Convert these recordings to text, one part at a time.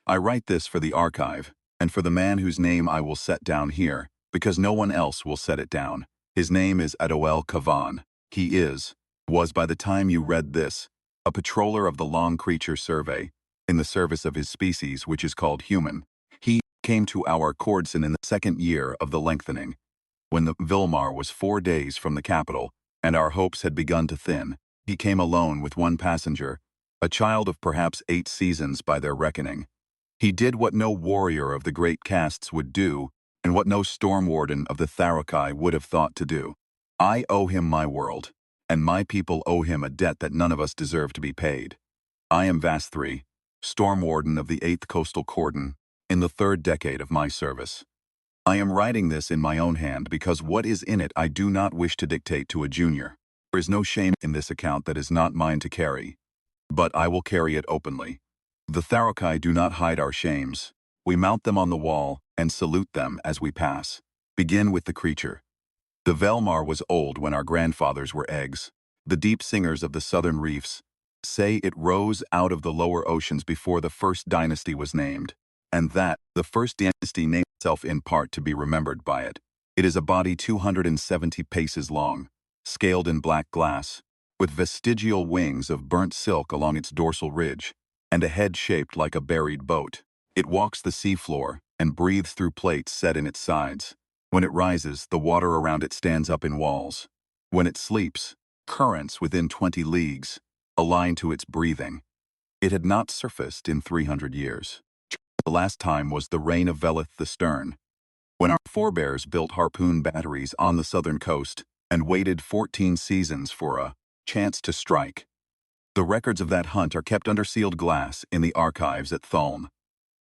I write this for the archive, and for the man whose name I will set down here, because no one else will set it down. His name is Adoel Kavan. He was by the time you read this, a patroller of the Long Creature Survey, in the service of his species, which is called human. He came to our Cordon in the second year of the lengthening, when the Vilmar was 4 days from the capital, and our hopes had begun to thin. He came alone with one passenger, a child of perhaps 8 seasons by their reckoning. He did what no warrior of the great castes would do, and what no storm warden of the Tharokai would have thought to do. I owe him my world, and my people owe him a debt that none of us deserve to be paid. I am Vast III, storm warden of the 8th Coastal Cordon, in the 3rd decade of my service. I am writing this in my own hand because what is in it I do not wish to dictate to a junior. There is no shame in this account that is not mine to carry, but I will carry it openly. The Tharokai do not hide our shames. We mount them on the wall and salute them as we pass. Begin with the creature. The Velmar was old when our grandfathers were eggs. The deep singers of the southern reefs say it rose out of the lower oceans before the first dynasty was named, and that the first dynasty named itself in part to be remembered by it. It is a body 270 paces long, scaled in black glass, with vestigial wings of burnt silk along its dorsal ridge, and a head shaped like a buried boat. It walks the seafloor and breathes through plates set in its sides. When it rises, the water around it stands up in walls. When it sleeps, currents within 20 leagues align to its breathing. It had not surfaced in 300 years. The last time was the reign of Velith the Stern, when our forebears built harpoon batteries on the southern coast and waited 14 seasons for a chance to strike. The records of that hunt are kept under sealed glass in the archives at Thulm.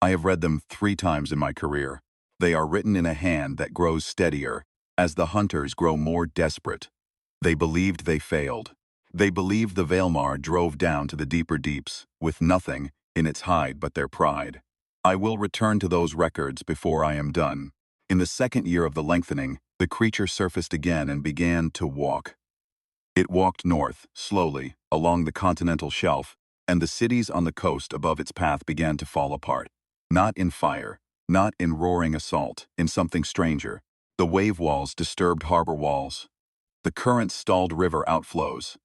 I have read them 3 times in my career. They are written in a hand that grows steadier as the hunters grow more desperate. They believed they failed. They believed the Velmar drove down to the deeper deeps with nothing in its hide but their pride. I will return to those records before I am done. In the second year of the lengthening, the creature surfaced again and began to walk. It walked north, slowly, along the continental shelf, and the cities on the coast above its path began to fall apart. Not in fire, not in roaring assault, in something stranger. The wave walls disturbed harbor walls. The current stalled river outflows.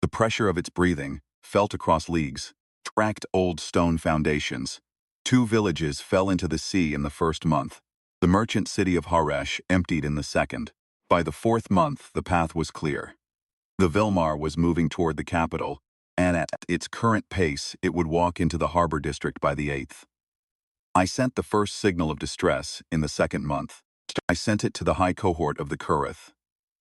The pressure of its breathing, felt across leagues, tracked old stone foundations. 2 villages fell into the sea in the first month. The merchant city of Haresh emptied in the second. By the 4th month, the path was clear. The Vilmar was moving toward the capital, and at its current pace, it would walk into the harbor district by the 8th. I sent the first signal of distress in the 2nd month. I sent it to the high cohort of the Kurith.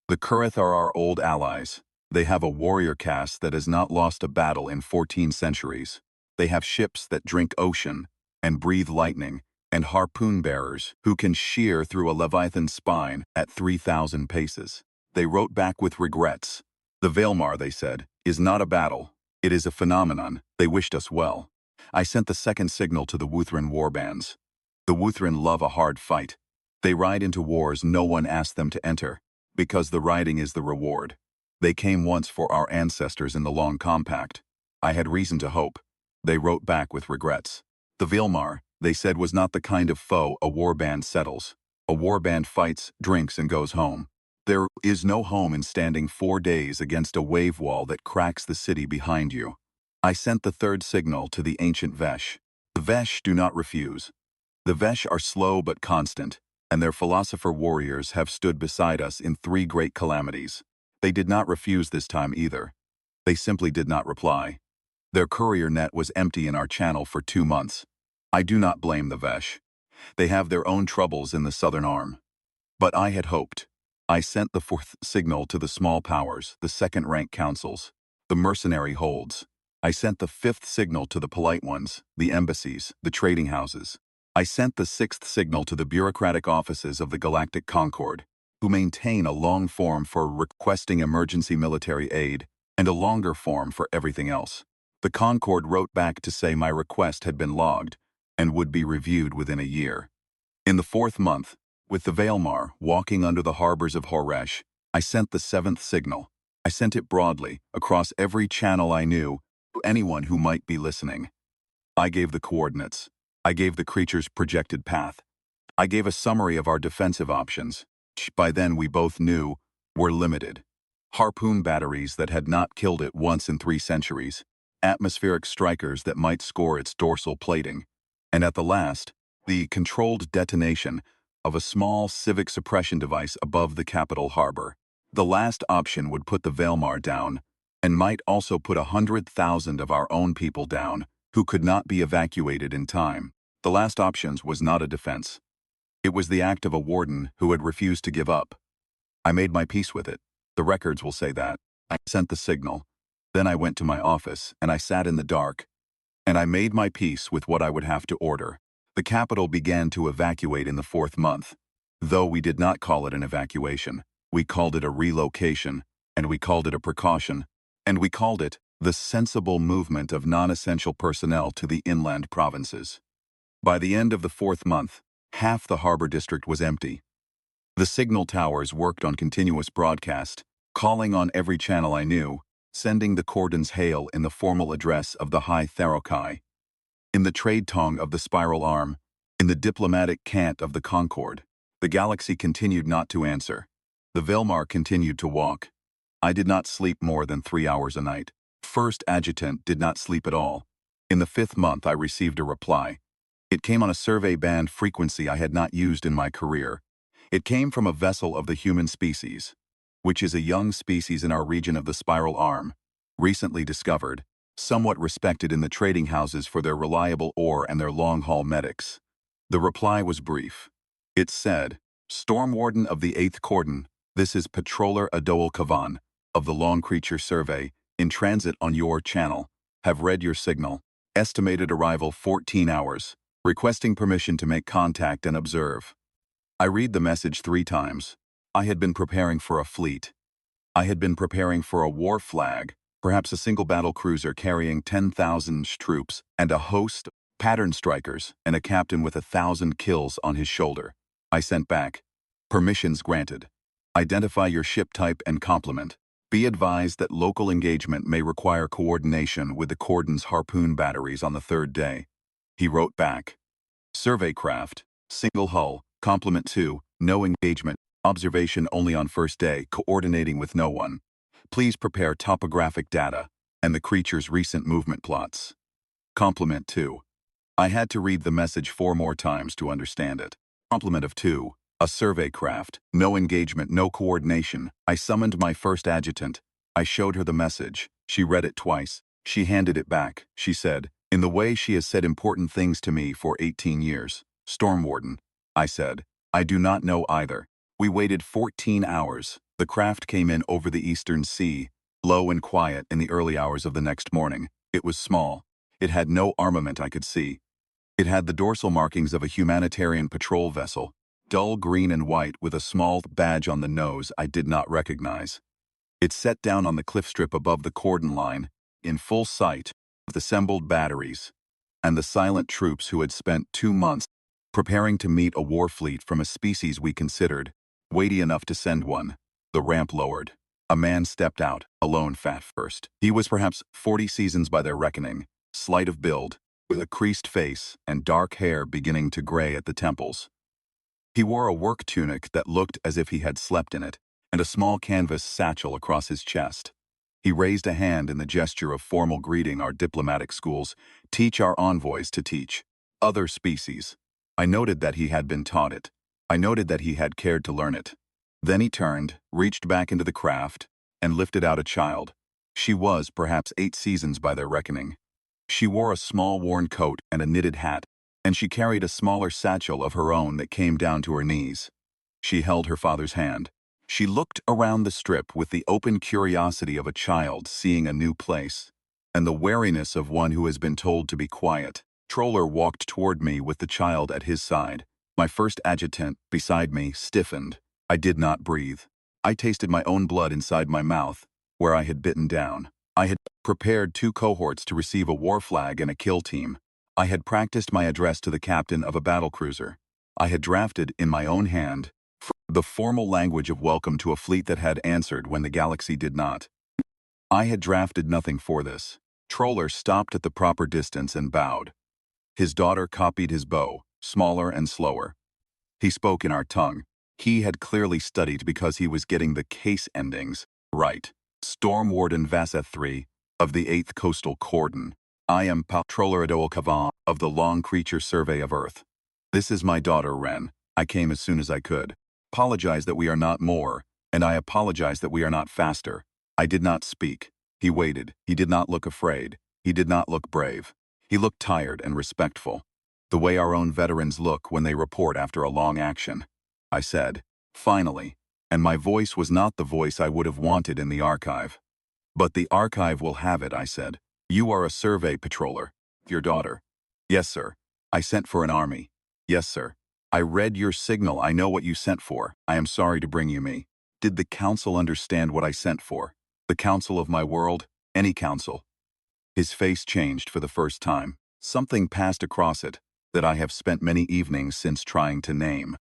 The Kurith are our old allies. They have a warrior caste that has not lost a battle in 14 centuries. They have ships that drink ocean and breathe lightning, and harpoon bearers who can shear through a leviathan's spine at 3,000 paces. They wrote back with regrets. The Velmar, they said, is not a battle. It is a phenomenon. They wished us well. I sent the second signal to the Wuthran warbands. The Wuthran love a hard fight. They ride into wars no one asked them to enter, because the riding is the reward. They came once for our ancestors in the Long Compact. I had reason to hope. They wrote back with regrets. The Vilmar, they said, was not the kind of foe a warband settles. A warband fights, drinks, and goes home. There is no home in standing 4 days against a wave wall that cracks the city behind you. I sent the third signal to the ancient Vesh. The Vesh do not refuse. The Vesh are slow but constant, and their philosopher warriors have stood beside us in 3 great calamities. They did not refuse this time either. They simply did not reply. Their courier net was empty in our channel for 2 months. I do not blame the Vesh. They have their own troubles in the southern arm. But I had hoped. I sent the 4th signal to the small powers, the second-rank councils, the mercenary holds. I sent the 5th signal to the polite ones, the embassies, the trading houses. I sent the 6th signal to the bureaucratic offices of the Galactic Concord, who maintain a long form for requesting emergency military aid and a longer form for everything else. The Concord wrote back to say my request had been logged and would be reviewed within a year. In the 4th month, with the Velmar walking under the harbors of Horesh, I sent the 7th signal. I sent it broadly, across every channel I knew, to anyone who might be listening. I gave the coordinates. I gave the creature's projected path. I gave a summary of our defensive options, which by then we both knew were limited. Harpoon batteries that had not killed it once in 3 centuries, atmospheric strikers that might score its dorsal plating, and at the last, the controlled detonation of a small civic suppression device above the capital harbor. The last option would put the Vailmar down, and might also put 100,000 of our own people down, who could not be evacuated in time. The last option was not a defense. It was the act of a warden who had refused to give up. I made my peace with it. The records will say that. I sent the signal. Then I went to my office, and I sat in the dark, and I made my peace with what I would have to order. The capital began to evacuate in the 4th month. Though we did not call it an evacuation, we called it a relocation, and we called it a precaution, and we called it the sensible movement of non-essential personnel to the inland provinces. By the end of the 4th month, half the harbor district was empty. The signal towers worked on continuous broadcast, calling on every channel I knew, sending the cordon's hail in the formal address of the High Therokai, in the trade tongue of the spiral arm, in the diplomatic cant of the Concord. The galaxy continued not to answer. The Vailmar continued to walk. I did not sleep more than 3 hours a night. First adjutant did not sleep at all. In the 5th month I received a reply. It came on a survey band frequency I had not used in my career. It came from a vessel of the human species, which is a young species in our region of the spiral arm, recently discovered, somewhat respected in the trading houses for their reliable ore and their long-haul medics. The reply was brief. It said, "Storm Warden of the Eighth Cordon, this is Patroller Adoel Kavan, of the Long Creature Survey, in transit on your channel. Have read your signal. Estimated arrival 14 hours. Requesting permission to make contact and observe." I read the message 3 times. I had been preparing for a fleet. I had been preparing for a war flag, perhaps a single battle cruiser carrying 10,000 troops and a host of pattern strikers and a captain with 1,000 kills on his shoulder. I sent back. Permissions granted. Identify your ship type and complement. Be advised that local engagement may require coordination with the Cordon's harpoon batteries on the 3rd day. He wrote back. Survey craft, single hull, complement 2, no engagement, observation only on 1st day, coordinating with no one. Please prepare topographic data and the creature's recent movement plots. Complement 2. I had to read the message 4 more times to understand it. Complement of 2. A survey craft, no engagement, no coordination. I summoned my first adjutant. I showed her the message. She read it twice. She handed it back. She said, in the way she has said important things to me for 18 years. Storm Warden. I said, I do not know either. We waited 14 hours. The craft came in over the eastern sea, low and quiet in the early hours of the next morning. It was small. It had no armament I could see. It had the dorsal markings of a humanitarian patrol vessel, dull green and white with a small badge on the nose I did not recognize. It set down on the cliff strip above the cordon line, in full sight of the assembled batteries and the silent troops who had spent 2 months preparing to meet a war fleet from a species we considered weighty enough to send one. The ramp lowered. A man stepped out, alone fat first. He was perhaps 40 seasons by their reckoning, slight of build, with a creased face and dark hair beginning to gray at the temples. He wore a work tunic that looked as if he had slept in it, and a small canvas satchel across his chest. He raised a hand in the gesture of formal greeting our diplomatic schools teach our envoys to teach. Other species. I noted that he had been taught it. I noted that he had cared to learn it. Then he turned, reached back into the craft, and lifted out a child. She was perhaps 8 seasons by their reckoning. She wore a small worn coat and a knitted hat, and she carried a smaller satchel of her own that came down to her knees. She held her father's hand. She looked around the strip with the open curiosity of a child seeing a new place, and the wariness of one who has been told to be quiet. Troller walked toward me with the child at his side. My first adjutant, beside me, stiffened. I did not breathe. I tasted my own blood inside my mouth, where I had bitten down. I had prepared 2 cohorts to receive a war flag and a kill team. I had practiced my address to the captain of a battlecruiser. I had drafted, in my own hand, the formal language of welcome to a fleet that had answered when the galaxy did not. I had drafted nothing for this. Troller stopped at the proper distance and bowed. His daughter copied his bow, smaller and slower. He spoke in our tongue. He had clearly studied because he was getting the case endings right. Storm Warden Vaseth 3 of the 8th Coastal Cordon. I am Patroller Adol Kavan of the Long Creature Survey of Earth. This is my daughter, Ren. I came as soon as I could. Apologize that we are not more, and I apologize that we are not faster. I did not speak. He waited. He did not look afraid. He did not look brave. He looked tired and respectful. The way our own veterans look when they report after a long action. I said, finally, and my voice was not the voice I would have wanted in the archive. But the archive will have it, I said. You are a survey patroller. Your daughter. Yes, sir. I sent for an army. Yes, sir. I read your signal. I know what you sent for. I am sorry to bring you me. Did the council understand what I sent for? The council of my world? Any council? His face changed for the first time. Something passed across it that I have spent many evenings since trying to name.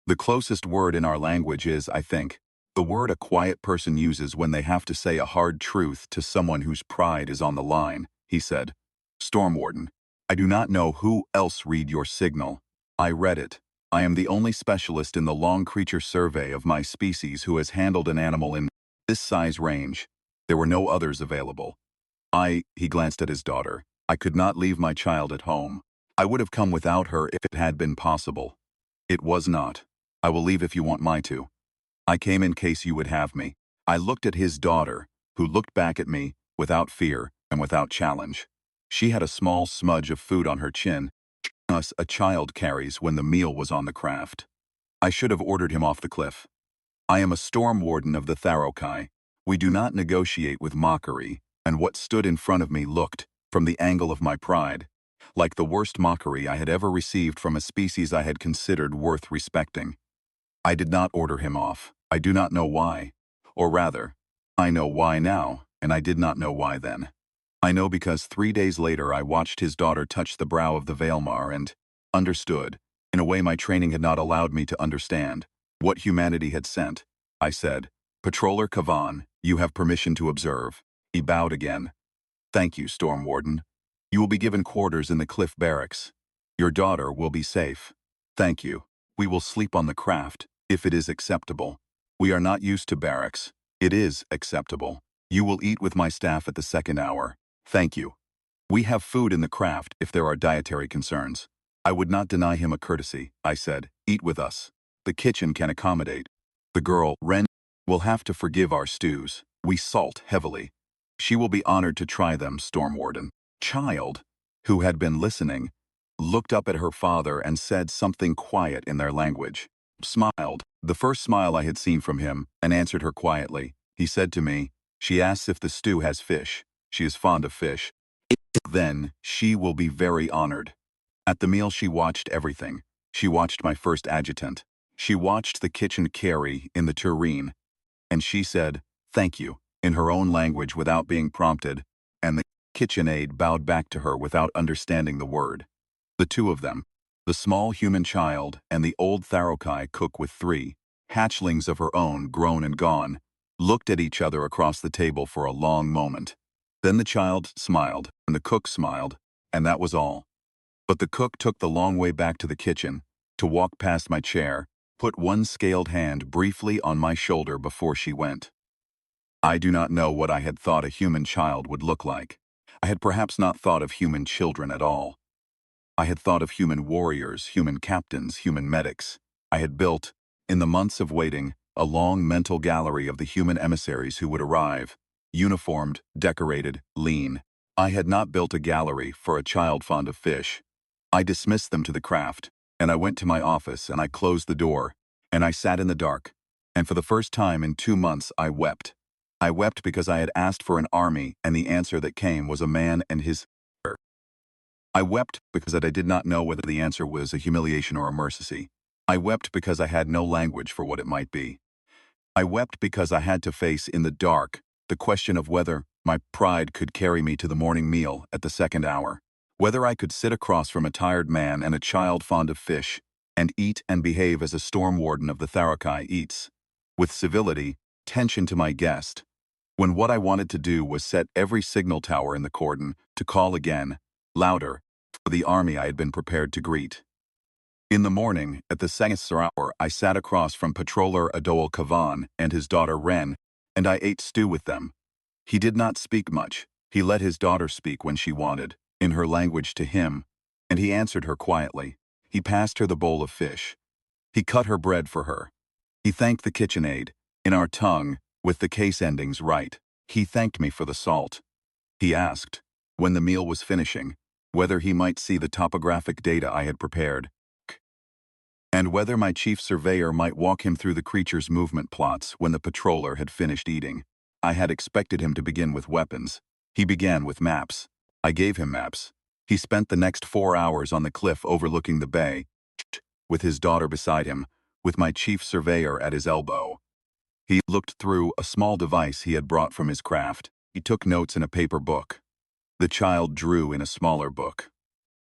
The closest word in our language is, I think, the word a quiet person uses when they have to say a hard truth to someone whose pride is on the line. He said, Storm Warden, I do not know who else read your signal. I read it. I am the only specialist in the long creature survey of my species who has handled an animal in this size range. There were no others available. He glanced at his daughter. I could not leave my child at home. I would have come without her if it had been possible. It was not. I will leave if you want me to. I came in case you would have me. I looked at his daughter, who looked back at me, without fear and without challenge. She had a small smudge of food on her chin, as a child carries when the meal was on the craft. I should have ordered him off the cliff. I am a storm warden of the Tharokai. We do not negotiate with mockery, and what stood in front of me looked, from the angle of my pride, like the worst mockery I had ever received from a species I had considered worth respecting. I did not order him off. I do not know why. Or rather, I know why now, and I did not know why then. I know because 3 days later I watched his daughter touch the brow of the Vailmar and understood, in a way my training had not allowed me to understand, what humanity had sent. I said, Patroller Kavan, you have permission to observe. He bowed again. Thank you, Storm Warden. You will be given quarters in the cliff barracks. Your daughter will be safe. Thank you. We will sleep on the craft, if it is acceptable. We are not used to barracks. It is acceptable. You will eat with my staff at the second hour. Thank you. We have food in the craft if there are dietary concerns. I would not deny him a courtesy. I said, eat with us. The kitchen can accommodate. The girl, Ren, will have to forgive our stews. We salt heavily. She will be honored to try them, Storm Warden. Child, who had been listening, looked up at her father and said something quiet in their language. Smiled, the first smile I had seen from him, and answered her quietly. He said to me, she asks if the stew has fish. She is fond of fish. Then she will be very honored. At the meal she watched everything. She watched my first adjutant. She watched the kitchen carry in the tureen. And she said, thank you, in her own language without being prompted, and the kitchen aide bowed back to her without understanding the word. The two of them, the small human child and the old Tharokai cook with 3 hatchlings of her own grown and gone, looked at each other across the table for a long moment. Then the child smiled, and the cook smiled, and that was all. But the cook took the long way back to the kitchen, to walk past my chair, put one scaled hand briefly on my shoulder before she went. I do not know what I had thought a human child would look like. I had perhaps not thought of human children at all. I had thought of human warriors, human captains, human medics. I had built, in the months of waiting, a long mental gallery of the human emissaries who would arrive, uniformed, decorated, lean. I had not built a gallery for a child fond of fish. I dismissed them to the craft, and I went to my office and I closed the door, and I sat in the dark, and for the first time in 2 months I wept. I wept because I had asked for an army and the answer that came was a man and his I wept because I did not know whether the answer was a humiliation or a mercy. I wept because I had no language for what it might be. I wept because I had to face in the dark the question of whether my pride could carry me to the morning meal at the second hour, whether I could sit across from a tired man and a child fond of fish and eat and behave as a storm warden of the Tharokai eats, with civility, tension to my guest, when what I wanted to do was set every signal tower in the cordon to call again, louder, the army I had been prepared to greet. In the morning, at the Sangasar hour, I sat across from Patroller Adol Kavan and his daughter Ren, and I ate stew with them. He did not speak much. He let his daughter speak when she wanted, in her language to him, and he answered her quietly. He passed her the bowl of fish. He cut her bread for her. He thanked the KitchenAid, in our tongue, with the case endings right. He thanked me for the salt. He asked, when the meal was finishing, whether he might see the topographic data I had prepared, and whether my chief surveyor might walk him through the creature's movement plots when the patroller had finished eating. I had expected him to begin with weapons. He began with maps. I gave him maps. He spent the next 4 hours on the cliff overlooking the bay, with his daughter beside him, with my chief surveyor at his elbow. He looked through a small device he had brought from his craft. He took notes in a paper book. The child drew in a smaller book.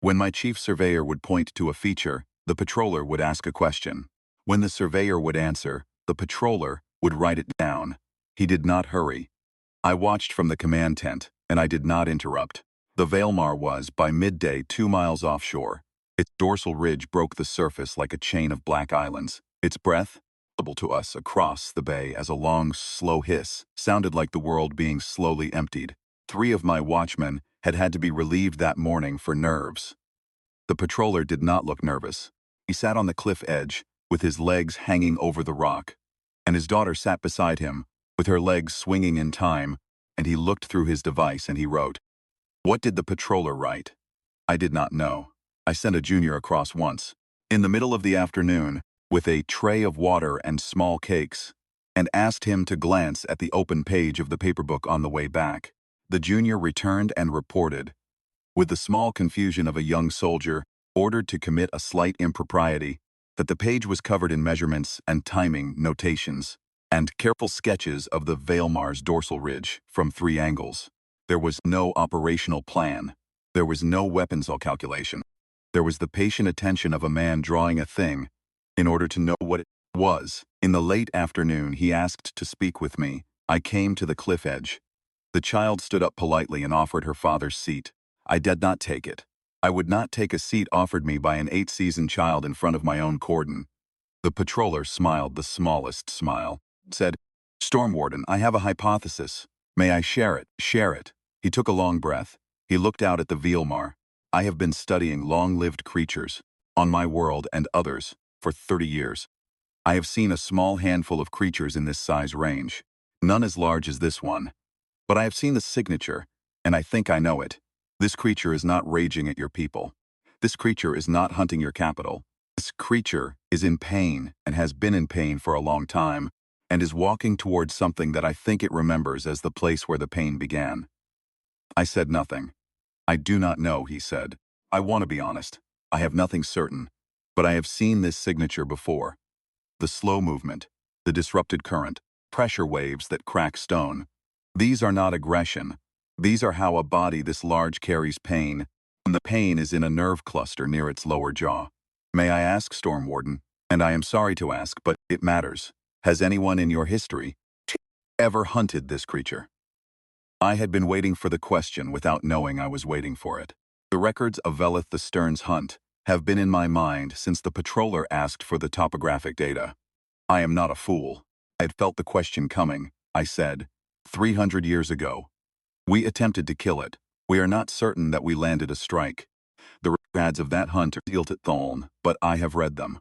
When my chief surveyor would point to a feature, the patroller would ask a question. When the surveyor would answer, the patroller would write it down. He did not hurry. I watched from the command tent, and I did not interrupt. The Vailmar was, by midday, 2 miles offshore. Its dorsal ridge broke the surface like a chain of black islands. Its breath, audible to us across the bay as a long, slow hiss, sounded like the world being slowly emptied. 3 of my watchmen had to be relieved that morning for nerves. The patroller did not look nervous. He sat on the cliff edge, with his legs hanging over the rock, and his daughter sat beside him, with her legs swinging in time, and he looked through his device and he wrote. What did the patroller write? I did not know. I sent a junior across once, in the middle of the afternoon, with a tray of water and small cakes, and asked him to glance at the open page of the paper book on the way back. The junior returned and reported, with the small confusion of a young soldier ordered to commit a slight impropriety, that the page was covered in measurements and timing notations, and careful sketches of the Vailmar's dorsal ridge from 3 angles. There was no operational plan. There was no weapons calculation. There was the patient attention of a man drawing a thing in order to know what it was. In the late afternoon, he asked to speak with me. I came to the cliff edge. The child stood up politely and offered her father's seat. I did not take it. I would not take a seat offered me by an 8-seasoned child in front of my own cordon. The patroller smiled the smallest smile, said, Storm Warden, I have a hypothesis. May I share it? Share it. He took a long breath. He looked out at the Vailmar. I have been studying long-lived creatures, on my world and others, for 30 years. I have seen a small handful of creatures in this size range, none as large as this one. But I have seen the signature, and I think I know it. This creature is not raging at your people. This creature is not hunting your capital. This creature is in pain and has been in pain for a long time, and is walking towards something that I think it remembers as the place where the pain began. I said nothing. I do not know, he said. I want to be honest. I have nothing certain, but I have seen this signature before. The slow movement, the disrupted current, pressure waves that crack stone. These are not aggression. These are how a body this large carries pain, and the pain is in a nerve cluster near its lower jaw. May I ask, Storm Warden, and I am sorry to ask, but it matters, has anyone in your history ever hunted this creature? I had been waiting for the question without knowing I was waiting for it. The records of Velith the Stern's hunt have been in my mind since the patroller asked for the topographic data. I am not a fool. I had felt the question coming. I said, 300 years ago. We attempted to kill it. We are not certain that we landed a strike. The records of that hunt are sealed at Thuln, but I have read them.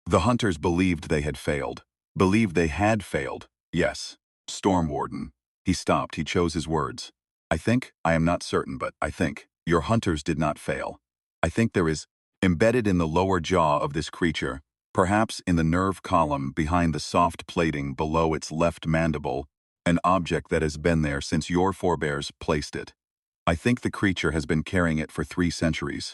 The hunters believed they had failed. Believed they had failed. Yes. Storm Warden. He stopped. He chose his words. I am not certain, but I think, your hunters did not fail. I think there is, embedded in the lower jaw of this creature, perhaps in the nerve column behind the soft plating below its left mandible, an object that has been there since your forebears placed it. I think the creature has been carrying it for 3 centuries.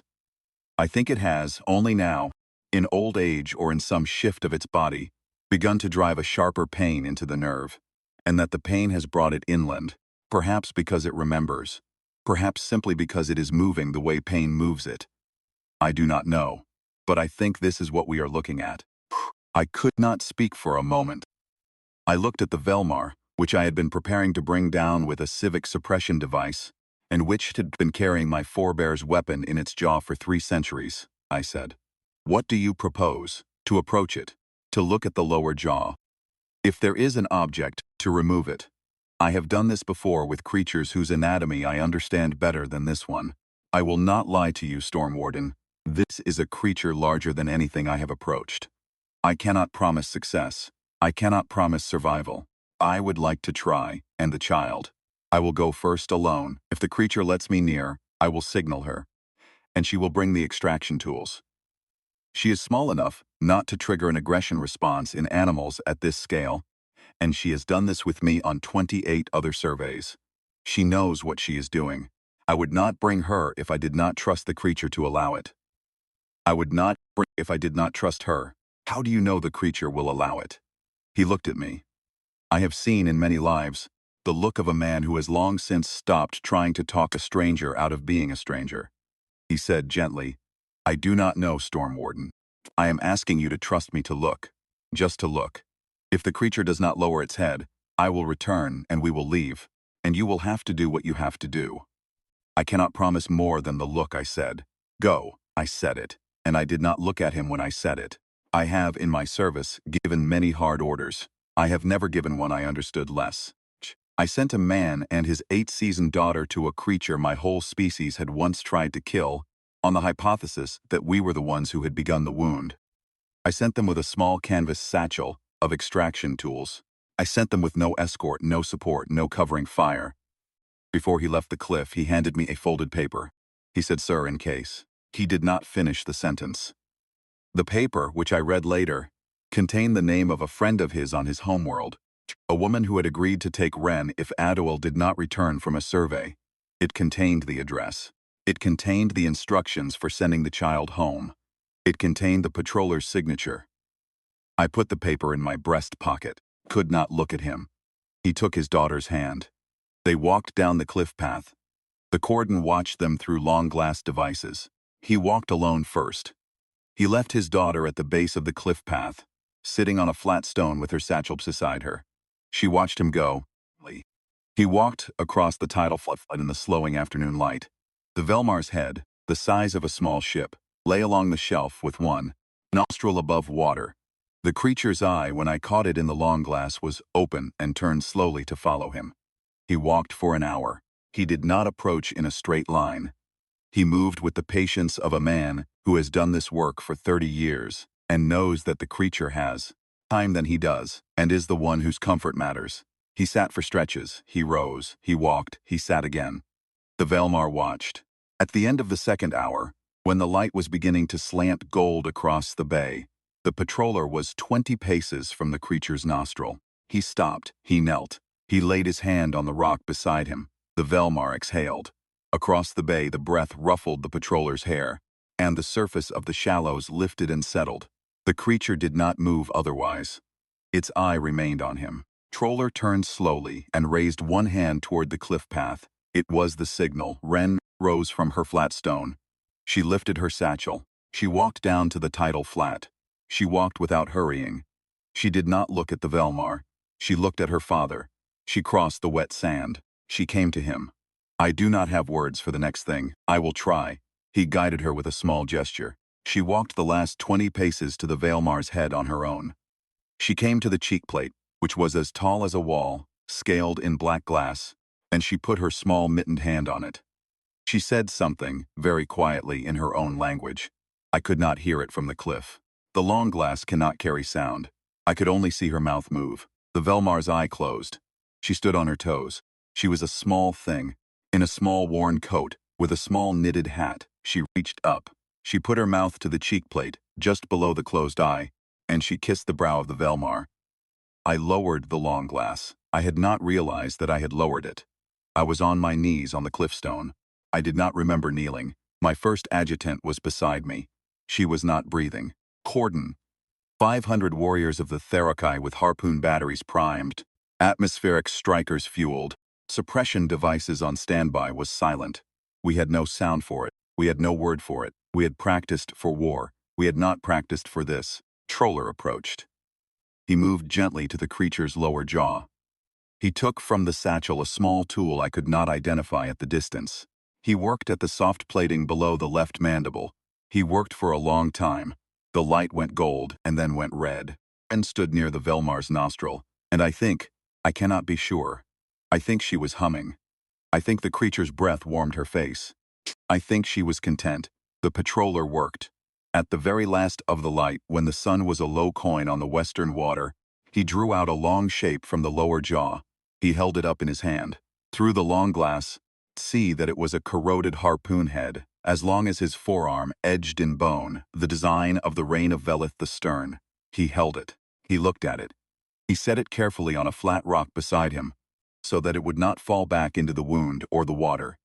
I think it has, only now, in old age or in some shift of its body, begun to drive a sharper pain into the nerve, and that the pain has brought it inland, perhaps because it remembers, perhaps simply because it is moving the way pain moves it. I do not know, but I think this is what we are looking at. I could not speak for a moment. I looked at the Velmar, which I had been preparing to bring down with a civic suppression device, and which had been carrying my forebear's weapon in its jaw for 3 centuries, I said. What do you propose? To approach it, to look at the lower jaw. If there is an object, to remove it. I have done this before with creatures whose anatomy I understand better than this one. I will not lie to you, Storm Warden. This is a creature larger than anything I have approached. I cannot promise success. I cannot promise survival. I would like to try, and the child. I will go first alone. If the creature lets me near, I will signal her, and she will bring the extraction tools. She is small enough not to trigger an aggression response in animals at this scale, and she has done this with me on 28 other surveys. She knows what she is doing. I would not bring her if I did not trust the creature to allow it. I would not bring if I did not trust her. How do you know the creature will allow it? He looked at me. I have seen in many lives the look of a man who has long since stopped trying to talk a stranger out of being a stranger. He said gently, I do not know, Storm Warden. I am asking you to trust me to look. Just to look. If the creature does not lower its head, I will return and we will leave, and you will have to do what you have to do. I cannot promise more than the look, I said. Go, I said it, and I did not look at him when I said it. I have, in my service, given many hard orders. I have never given one I understood less. I sent a man and his 8-seasoned daughter to a creature my whole species had once tried to kill, on the hypothesis that we were the ones who had begun the wound. I sent them with a small canvas satchel of extraction tools. I sent them with no escort, no support, no covering fire. Before he left the cliff, he handed me a folded paper. He said, Sir, in case. He did not finish the sentence. The paper, which I read later, contained the name of a friend of his on his homeworld, a woman who had agreed to take Ren if Adewale did not return from a survey. It contained the address. It contained the instructions for sending the child home. It contained the patroller's signature. I put the paper in my breast pocket, could not look at him. He took his daughter's hand. They walked down the cliff path. The cordon watched them through long glass devices. He walked alone first. He left his daughter at the base of the cliff path, sitting on a flat stone with her satchel beside her. She watched him go. He walked across the tidal flood in the slowing afternoon light. The Velmar's head, the size of a small ship, lay along the shelf with one nostril above water. The creature's eye, when I caught it in the long glass, was open and turned slowly to follow him. He walked for an hour. He did not approach in a straight line. He moved with the patience of a man who has done this work for 30 years and knows that the creature has time than he does and is the one whose comfort matters. He sat for stretches, he rose, he walked, he sat again. The Velmar watched. At the end of the second hour, when the light was beginning to slant gold across the bay, the patroller was 20 paces from the creature's nostril. He stopped, he knelt. He laid his hand on the rock beside him. The Velmar exhaled. Across the bay, the breath ruffled the patroller's hair, and the surface of the shallows lifted and settled. The creature did not move otherwise. Its eye remained on him. Troller turned slowly and raised one hand toward the cliff path. It was the signal. Ren rose from her flat stone. She lifted her satchel. She walked down to the tidal flat. She walked without hurrying. She did not look at the Velmar. She looked at her father. She crossed the wet sand. She came to him. I do not have words for the next thing. I will try. He guided her with a small gesture. She walked the last 20 paces to the Velmar's head on her own. She came to the cheek plate, which was as tall as a wall, scaled in black glass, and she put her small mittened hand on it. She said something, very quietly in her own language. I could not hear it from the cliff. The long glass cannot carry sound. I could only see her mouth move. The Velmar's eye closed. She stood on her toes. She was a small thing, in a small worn coat, with a small knitted hat. She reached up. She put her mouth to the cheek plate, just below the closed eye, and she kissed the brow of the Velmar. I lowered the long glass. I had not realized that I had lowered it. I was on my knees on the cliffstone. I did not remember kneeling. My first adjutant was beside me. She was not breathing. Cordon. 500 warriors of the Therakai with harpoon batteries primed. Atmospheric strikers fueled. Suppression devices on standby was silent. We had no sound for it. We had no word for it. We had practiced for war. We had not practiced for this. Troller approached. He moved gently to the creature's lower jaw. He took from the satchel a small tool I could not identify at the distance. He worked at the soft plating below the left mandible. He worked for a long time. The light went gold and then went red, and stood near the Velmar's nostril, and I cannot be sure. I think she was humming. I think the creature's breath warmed her face. I think she was content. The patroller worked. At the very last of the light, when the sun was a low coin on the western water, he drew out a long shape from the lower jaw. He held it up in his hand. Through the long glass, see that it was a corroded harpoon head, as long as his forearm, edged in bone, the design of the reign of Velith the Stern. He held it. He looked at it. He set it carefully on a flat rock beside him, so that it would not fall back into the wound or the water.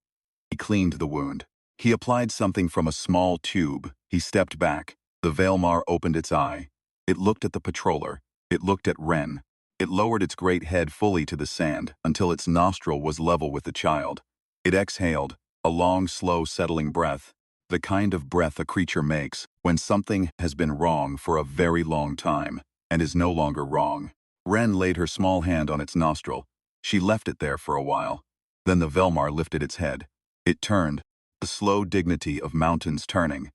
He cleaned the wound. He applied something from a small tube. He stepped back. The Velmar opened its eye. It looked at the patroller. It looked at Ren. It lowered its great head fully to the sand until its nostril was level with the child. It exhaled, a long, slow, settling breath, the kind of breath a creature makes when something has been wrong for a very long time and is no longer wrong. Ren laid her small hand on its nostril. She left it there for a while. Then the Velmar lifted its head. It turned, the slow dignity of mountains turning,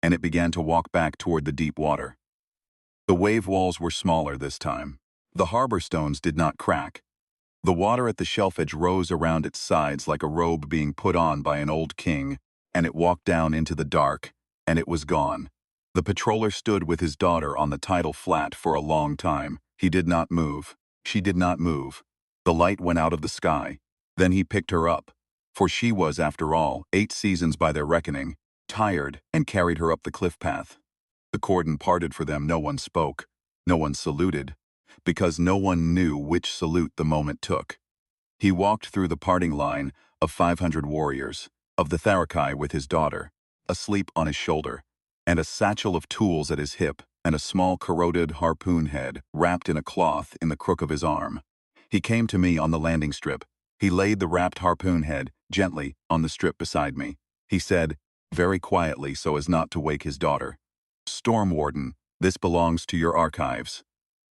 and it began to walk back toward the deep water. The wave walls were smaller this time. The harbor stones did not crack. The water at the shelf edge rose around its sides like a robe being put on by an old king, and it walked down into the dark, and it was gone. The patroller stood with his daughter on the tidal flat for a long time. He did not move. She did not move. The light went out of the sky. Then he picked her up, for she was, after all, 8 seasons by their reckoning, tired, and carried her up the cliff path. The cordon parted for them. No one spoke. No one saluted, because no one knew which salute the moment took. He walked through the parting line of 500 warriors, of the Tharakai with his daughter, asleep on his shoulder, and a satchel of tools at his hip, and a small corroded harpoon head wrapped in a cloth in the crook of his arm. He came to me on the landing strip. He laid the wrapped harpoon head gently on the strip beside me. He said, very quietly so as not to wake his daughter, "Storm Warden, this belongs to your archives.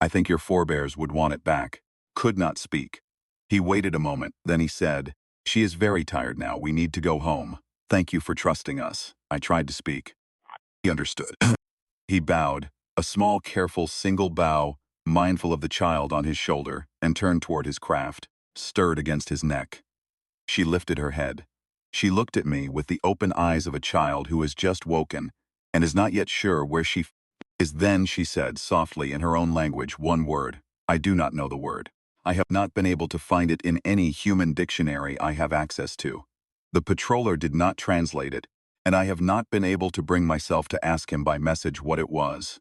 I think your forebears would want it back." Could not speak. He waited a moment, then he said, "She is very tired now. We need to go home. Thank you for trusting us." I tried to speak. He understood. He bowed, a small, careful, single bow, mindful of the child on his shoulder, and turned toward his craft, stirred against his neck. She lifted her head. She looked at me with the open eyes of a child who has just woken and is not yet sure where she is. Then she said softly in her own language one word. I do not know the word. I have not been able to find it in any human dictionary I have access to. The patroller did not translate it, and I have not been able to bring myself to ask him by message what it was.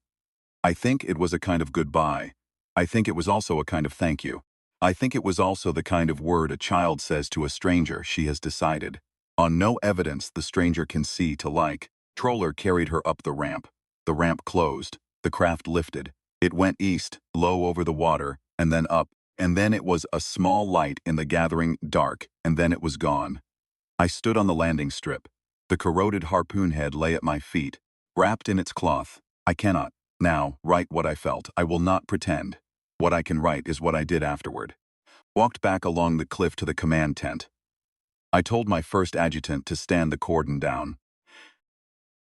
I think it was a kind of goodbye. I think it was also a kind of thank you. I think it was also the kind of word a child says to a stranger she has decided, on no evidence the stranger can see to like. Troller carried her up the ramp. The ramp closed. The craft lifted. It went east, low over the water, and then up, and then it was a small light in the gathering dark, and then it was gone. I stood on the landing strip. The corroded harpoon head lay at my feet, wrapped in its cloth. I cannot, now, write what I felt. I will not pretend. What I can write is what I did afterward. Walked back along the cliff to the command tent. I told my first adjutant to stand the cordon down.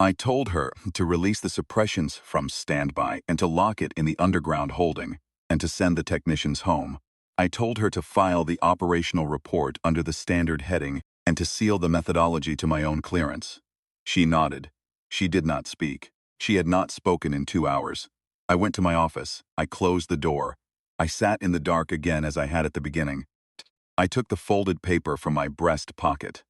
I told her to release the suppressions from standby and to lock it in the underground holding, and to send the technicians home. I told her to file the operational report under the standard heading and to seal the methodology to my own clearance. She nodded. She did not speak. She had not spoken in 2 hours. I went to my office. I closed the door. I sat in the dark again as I had at the beginning. I took the folded paper from my breast pocket,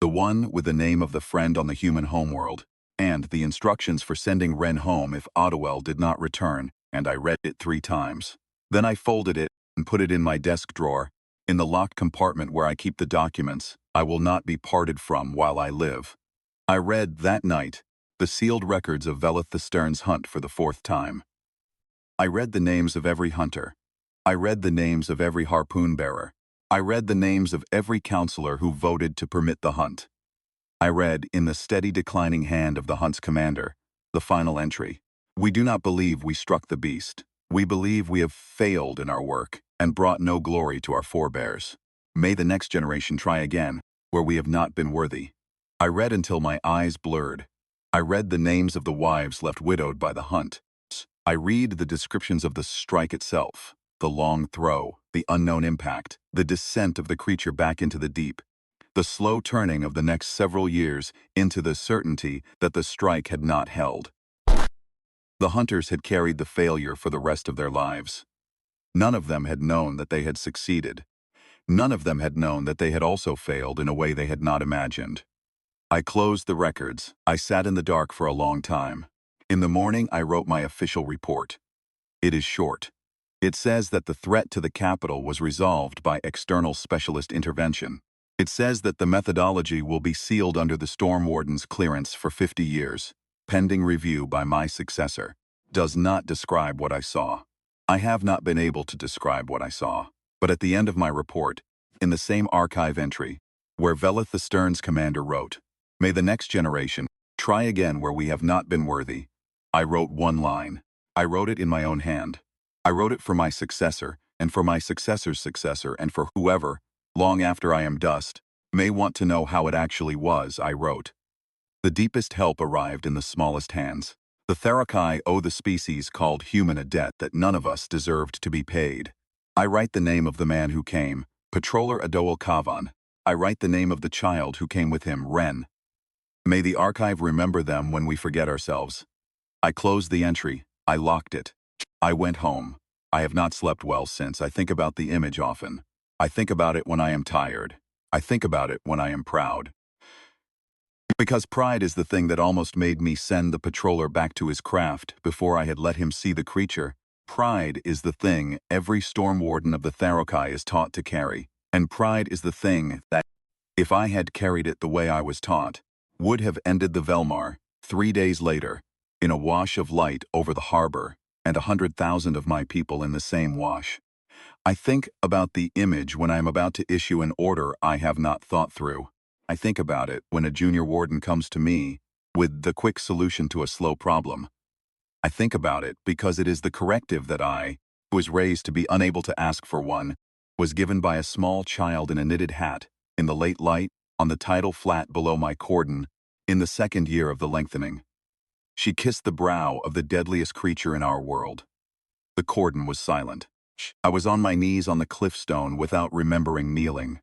the one with the name of the friend on the human homeworld, and the instructions for sending Ren home if Ottawell did not return, and I read it 3 times. Then I folded it and put it in my desk drawer, in the locked compartment where I keep the documents I will not be parted from while I live. I read, that night, the sealed records of Velith the Stern's hunt for the 4th time. I read the names of every hunter. I read the names of every harpoon bearer. I read the names of every counselor who voted to permit the hunt. I read, in the steady declining hand of the hunt's commander, the final entry. We do not believe we struck the beast. We believe we have failed in our work. and brought no glory to our forebears. May the next generation try again, where we have not been worthy. I read until my eyes blurred. I read the names of the wives left widowed by the hunt. I read the descriptions of the strike itself, the long throw, the unknown impact, the descent of the creature back into the deep, the slow turning of the next several years into the certainty that the strike had not held. The hunters had carried the failure for the rest of their lives. None of them had known that they had succeeded. None of them had known that they had also failed in a way they had not imagined. I closed the records. I sat in the dark for a long time. In the morning, I wrote my official report. It is short. It says that the threat to the capital was resolved by external specialist intervention. It says that the methodology will be sealed under the storm warden's clearance for 50 years, pending review by my successor. Does not describe what I saw. I have not been able to describe what I saw. But at the end of my report, in the same archive entry, where Velith the Stern's commander wrote, "May the next generation try again where we have not been worthy," I wrote one line. I wrote it in my own hand. I wrote it for my successor, and for my successor's successor, and for whoever, long after I am dust, may want to know how it actually was. I wrote. The deepest help arrived in the smallest hands. The Therakai owe the species called human a debt that none of us deserved to be paid. I write the name of the man who came, Patroller Adoel Kavan. I write the name of the child who came with him, Ren. May the archive remember them when we forget ourselves. I closed the entry. I locked it. I went home. I have not slept well since. I think about the image often. I think about it when I am tired. I think about it when I am proud. Because pride is the thing that almost made me send the patroller back to his craft before I had let him see the creature. Pride is the thing every storm warden of the Therakai is taught to carry. And pride is the thing that, if I had carried it the way I was taught, would have ended the Velmar, 3 days later, in a wash of light over the harbor, and 100,000 of my people in the same wash. I think about the image when I am about to issue an order I have not thought through. I think about it when a junior warden comes to me with the quick solution to a slow problem. I think about it because it is the corrective that I, who was raised to be unable to ask for one, was given by a small child in a knitted hat, in the late light, on the tidal flat below my cordon, in the second year of the lengthening. She kissed the brow of the deadliest creature in our world. The cordon was silent. I was on my knees on the cliffstone without remembering kneeling.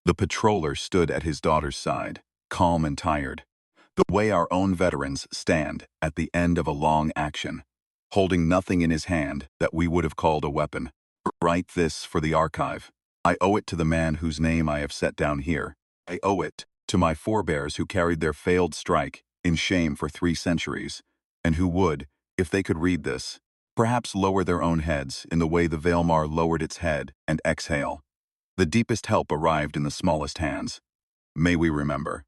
The patroller stood at his daughter's side, calm and tired, the way our own veterans stand at the end of a long action, holding nothing in his hand that we would have called a weapon. Write this for the archive. I owe it to the man whose name I have set down here. I owe it to my forebears who carried their failed strike in shame for 3 centuries, and who would, if they could read this, perhaps lower their own heads in the way the Velmar lowered its head and exhale. The deepest help arrived in the smallest hands. May we remember.